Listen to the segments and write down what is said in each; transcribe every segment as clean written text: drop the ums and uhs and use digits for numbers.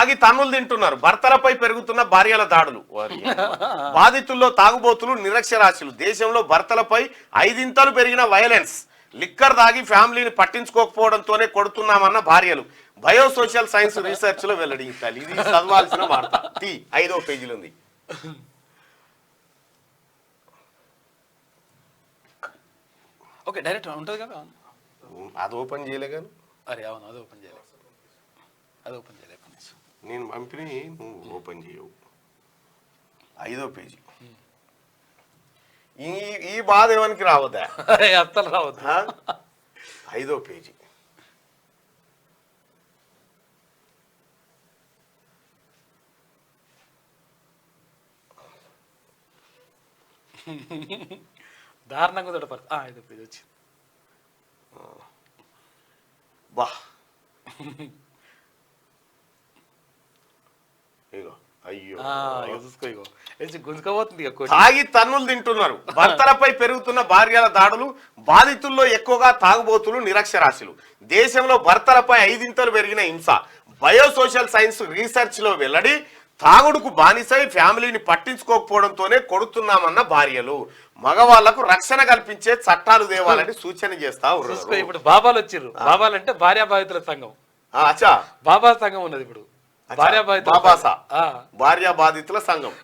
తాగి తన్నులు తింటున్నారు, భర్తలపై పెరుగుతున్న భార్యల దాడులు. బాధితుల్లో తాగుబోతులు, నిరక్షరాస్యులు. దేశంలో భర్తలపై 5 ఇంతలు పెరిగిన వైలెన్స్. లిక్కర్ తాగి ఫ్యామిలీని పట్టించుకోకపోవడంతోనే కొడుతున్నామన్న భార్యలు. బయోసోషల్ సైన్స్ రీసెర్చ్ లో వెల్లడించాలి. ఇది చదవాల్సిన వార్త. 5వ పేజీలో ఉంది. ఓకే, డైరెక్ట్ ఉంటుంది కదా. అది ఓపెన్ చేయలే కానీ. అరే అవును, అది ఓపెన్ చేయలేదు. నేను పంపిణీ నువ్వు ఓపెన్ చేయవు. 5వ పేజీ. ఈ బాధ ఎవరికి రావద్దా? అస్సలు రావద్దా? 5వ పేజీ. దారుణంగా తోడపడు. 5వ పేజీ వచ్చింది. బా అయ్యో, గుంజుకోబోతుంది. తాగి తన్నులు తింటున్నారు, భర్తలపై పెరుగుతున్న భార్యల దాడులు. బాధితుల్లో ఎక్కువగా తాగుబోతులు, నిరక్షరాస్యులు. దేశంలో భర్తలపై 5 ఇంతలు పెరిగిన హింస. బయోసోషల్ సైన్స్ రీసెర్చ్ లో వెల్లడి. తాగుడుకు బానిసై ఫ్యామిలీని పట్టించుకోకపోవడంతోనే కొడుతున్నామన్న భార్యలు. మగవాళ్లకు రక్షణ కల్పించే చట్టాలు తేవాలని సూచన చేస్తా ఉన్నారు. ఇప్పుడు బాబాలు వచ్చిర్రు. బాబాలు అంటే భార్యా బాధితుల సంఘం. అచ్చా, బాబా సంఘం ఉన్నది ఇప్పుడు. భార్యా బాధితుల సంఘం.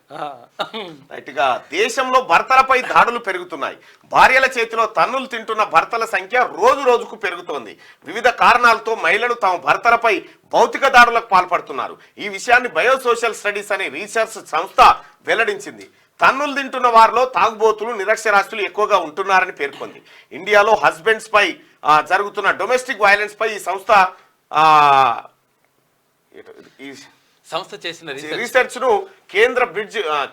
రైట్గా దేశంలో భర్తలపై దాడులు పెరుగుతున్నాయి. భార్యల చేతిలో తన్నులు తింటున్న భర్తల సంఖ్య రోజు రోజుకు పెరుగుతోంది. వివిధ కారణాలతో మహిళలు తమ భర్తలపై భౌతిక దాడులకు పాల్పడుతున్నారు. ఈ విషయాన్ని బయోసోషల్ స్టడీస్ అనే రీసెర్చ్ సంస్థ వెల్లడించింది. తన్నులు తింటున్న వారిలో తాగుబోతులు, నిరక్షరాస్యులు ఎక్కువగా ఉంటున్నారని పేర్కొంది. ఇండియాలో హస్బెండ్స్ పై జరుగుతున్న డొమెస్టిక్ వైలెన్స్ పై ఈ సంస్థ చేసిన రీసెర్చ్ ను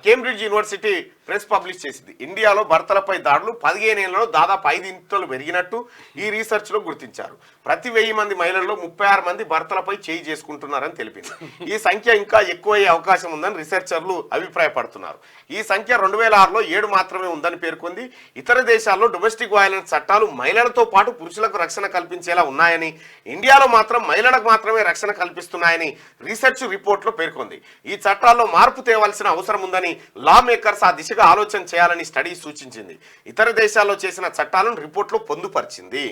కేంబ్రిడ్జ్ యూనివర్సిటీ ప్రెస్ పబ్లిష్ చేసింది. ఇండియాలో భర్తలపై దాడులు 15 ఏళ్లలో దాదాపు 5 ఇంతలు పెరిగినట్టు ఈ రీసెర్చ్ లో గుర్తించారు. ప్రతి 1000 మంది మహిళల్లో 36 మంది భర్తలపై చేయి చేసుకుంటున్నారని తెలిపింది. ఈ సంఖ్య ఇంకా ఎక్కువయ్యే అవకాశం ఉందని రీసెర్చర్లు అభిప్రాయపడుతున్నారు. ఈ సంఖ్య 2006లో 7 మాత్రమే ఉందని పేర్కొంది. ఇతర దేశాల్లో డొమెస్టిక్ వైలెన్స్ చట్టాలు మహిళలతో పాటు పురుషులకు రక్షణ కల్పించేలా ఉన్నాయని, ఇండియాలో మాత్రం మహిళలకు మాత్రమే రక్షణ కల్పిస్తున్నాయని రీసెర్చ్ రిపోర్ట్ లో పేర్కొంది. ఈ చట్టాల్లో మార్పు తేవాల్సిన అవసరం ఉందని లా మేకర్స్ ఆ దిశగా ఆలోచన చేయాలని స్టడీ సూచించింది. ఇతర దేశాల్లో చేసిన చట్టాలను రిపోర్ట్లో పొందుపరిచింది.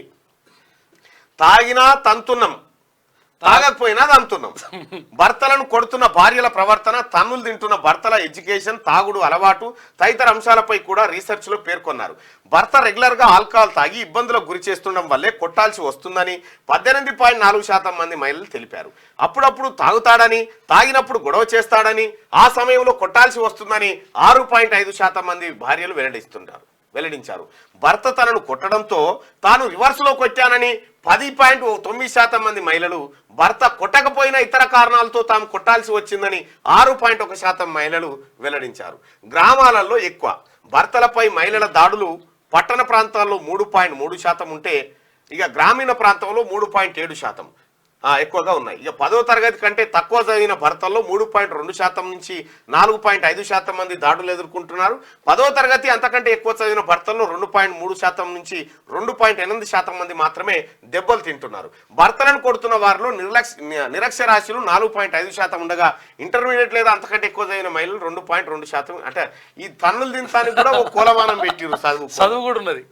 తాగినా తంతున్నం, తాగకపోయినా తంతున్నం. భర్తలను కొడుతున్న భార్యల ప్రవర్తన, తన్నులు తింటున్న భర్తల ఎడ్యుకేషన్, తాగుడు అలవాటు తదితర అంశాలపై కూడా రీసెర్చ్ లో పేర్కొన్నారు. భర్త రెగ్యులర్ గా ఆల్కహాల్ తాగి ఇబ్బందులకు గురి చేస్తుండడం వల్లే కొట్టాల్సి వస్తుందని 18.4% మంది మహిళలు తెలిపారు. అప్పుడప్పుడు తాగుతాడని, తాగినప్పుడు గొడవ చేస్తాడని, ఆ సమయంలో కొట్టాల్సి వస్తుందని 6.5% మంది భార్యలు వెల్లడించారు. భర్త తనను కొట్టడంతో తాను రివర్స్ లో కొట్టానని 10.9% మంది మహిళలు, భర్త కొట్టకపోయినా ఇతర కారణాలతో తాము కొట్టాల్సి వచ్చిందని 6.1% మహిళలు వెల్లడించారు. గ్రామాలలో ఎక్కువ భర్తలపై మహిళల దాడులు పట్టణ ప్రాంతాల్లో 3.3% ఉంటే, ఇక గ్రామీణ ప్రాంతంలో 3.7% ఎక్కువగా ఉన్నాయి. ఇక 10వ తరగతి కంటే తక్కువ చదివిన భర్తల్లో 3.2% నుంచి 4.5% మంది దాడులు ఎదుర్కొంటున్నారు. 10వ తరగతి అంతకంటే ఎక్కువ చదివిన భర్తల్లో 2.3% నుంచి 2.8% మంది మాత్రమే దెబ్బలు తింటున్నారు. భర్తలను కొడుతున్న వారిలో నిరక్షరాస్యులు 4.5% ఉండగా, ఇంటర్మీడియట్ లేదా అంతకంటే ఎక్కువ చదివిన మహిళలు 2.2%. అంటే ఈ తన్నులు తింటానికి కూడా ఒక కులమానం పెట్టిరు. చదువు కూడా ఉన్నది.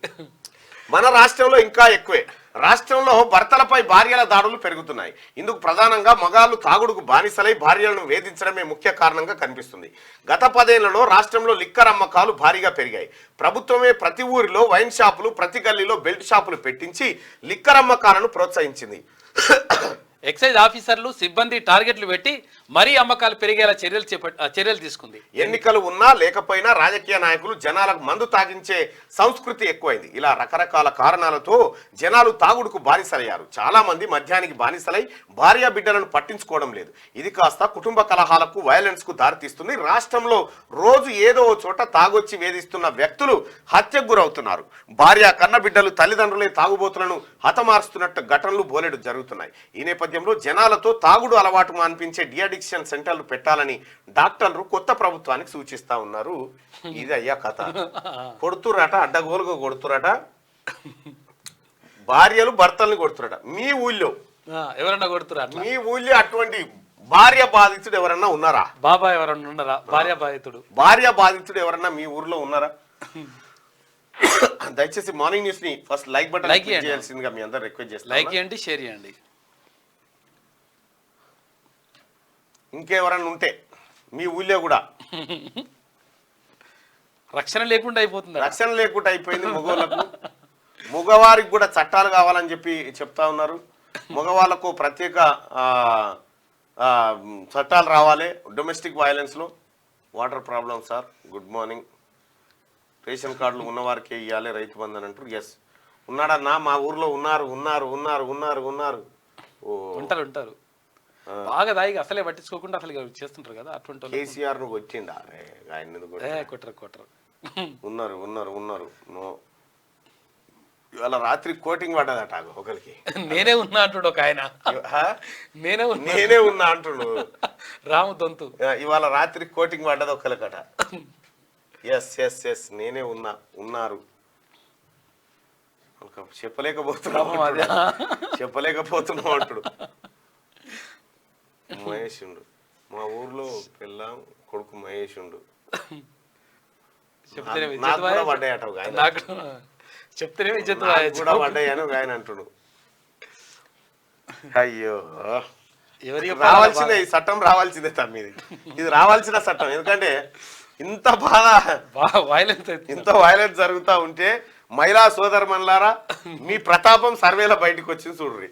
మన రాష్ట్రంలో ఇంకా ఎక్కువే. రాష్ట్రంలో భర్తలపై భార్యల దాడులు పెరుగుతున్నాయి. ఇందుకు ప్రధానంగా మగాళ్లు తాగుడుకు బానిసలై భార్యలను వేధించడమే ముఖ్య కారణంగా కనిపిస్తుంది. గత 10 ఏళ్లలో రాష్ట్రంలో లిక్కర్ అమ్మకాలు భారీగా పెరిగాయి. ప్రభుత్వమే ప్రతి ఊరిలో వైన్ షాపులు, ప్రతి గల్లీలో బెల్ట్ షాపులు పెట్టించి లిక్కర్ అమ్మకాలను ప్రోత్సహించింది. ఎక్సైజ్ ఆఫీసర్లు, సిబ్బంది టార్గెట్లు పెట్టి మరీ అమ్మకాలు పెరిగేలా చర్యలు తీసుకుంది. ఎన్నికలు ఉన్నా లేకపోయినా రాజకీయ నాయకులు జనాలకు మందు తాగించే సంస్కృతి ఎక్కువైంది. ఇలా రకరకాల కారణాలతో జనాలు తాగుడుకు బానిసలయ్యారు. చాలా మంది మద్యానికి బానిసలై భార్య బిడ్డలను పట్టించుకోవడం లేదు. ఇది కాస్త కుటుంబ కలహాలకు, వైలెన్స్ కు దారితీస్తుంది. రాష్ట్రంలో రోజు ఏదో చోట తాగొచ్చి వేధిస్తున్న వ్యక్తులు హత్యకు గురవుతున్నారు. భార్య కన్న బిడ్డలు, తల్లిదండ్రులే తాగుబోతులను హతమారుస్తున్నట్టు ఘటనలు బోలెడు జరుగుతున్నాయి. ఈ నేపథ్యంలో జనాలతో తాగుడు అలవాటు మాన్పించే డిఅడిక్షన్ సెంటర్లు పెట్టాలని డాక్టర్లు కొత్త ప్రభుత్వానికి సూచిస్తా ఉన్నారు. ఇది అయ్యా కథ. కొడుతురట, అడ్డగోలుగా కొడుతురట, భార్యలు భర్తల్ని కొడుతురట. మీ ఊళ్ళో ఎవరన్నా కొడుతురా? మీ ఊళ్ళో అటువంటి భార్య బాధితుడు ఎవరన్నా ఉన్నారా? బాబా ఎవరన్నా ఉన్నారా? భార్య బాధితుడు. భార్య బాధితుడు ఎవరన్నా మీ ఊర్లో ఉన్నారా? దయచేసి మార్నింగ్ న్యూస్ ని ఫస్ట్ లైక్ బటన్ చేయాల్సిందిగా మీ అందరూ రిక్వెస్ట్ చేస్తాను. లైక్ చేయండి, షేర్ చేయండి. ఇంకెవరన్నా ఉంటే మీ ఊళ్ళో కూడా రక్షణ లేకుండా అయిపోతుంది. రక్షణ లేకుండా అయిపోయింది మగవాళ్ళకు. మగవారికి కూడా చట్టాలు కావాలని చెప్పి చెప్తా ఉన్నారు. మగవాళ్ళకు ప్రత్యేక చట్టాలు రావాలి. డొమెస్టిక్ వైలెన్స్లో water problem sir, good morning. Ration కార్డులు ఉన్నవారికే ఇవ్వాలి రైతు బంధు అని అంటారు. ఎస్ ఉన్నాడన్నా, మా ఊర్లో ఉన్నారు ఉన్నారు ఉన్నారు ఉన్నారు ఉన్నారు ఉంటారు ఉంటారు బాగా దాయిగా అసలే పట్టించుకోకుండా అసలు చేస్తుంటారు కదా అటువంటి. కేసీఆర్ ను వచ్చిండా ఆయన కొట్టరు కొట్టరు. ఉన్నారు ఉన్నారు ఉన్నారు. ఇవాళ రాత్రి కోటింగ్ పడ్డదట ఒకరికి. నేనే ఉన్నా అంటుడు ఒక ఆయన. నేనే ఉన్నా అంటుడు రాము దొంతు. ఇవాళ రాత్రి కోటింగ్ పడ్డది ఒకరికట. ఎస్ ఎస్ ఎస్ నేనే ఉన్నారు. చెప్పలేకపోతున్నాం అంటుడు. మహేషుండు మా ఊర్లో పిల్ల కొడుకు మహేషుండు. నాకు కూడా పడ్డాయట చెప్తేనే కూడా పడ్డాయని ఒక ఆయన అంటుడు. అయ్యో రావాల్సిందే, ఈ చట్టం రావాల్సిందే తమ్మిది. ఇది రావాల్సిన చట్టం. ఎందుకంటే ఇంత వైలెన్స్ జరుగుతూ ఉంటే మహిళా సోదరుమణులారా మీ ప్రతాపం సర్వేలో బయటకు వచ్చింది చూడ్రి.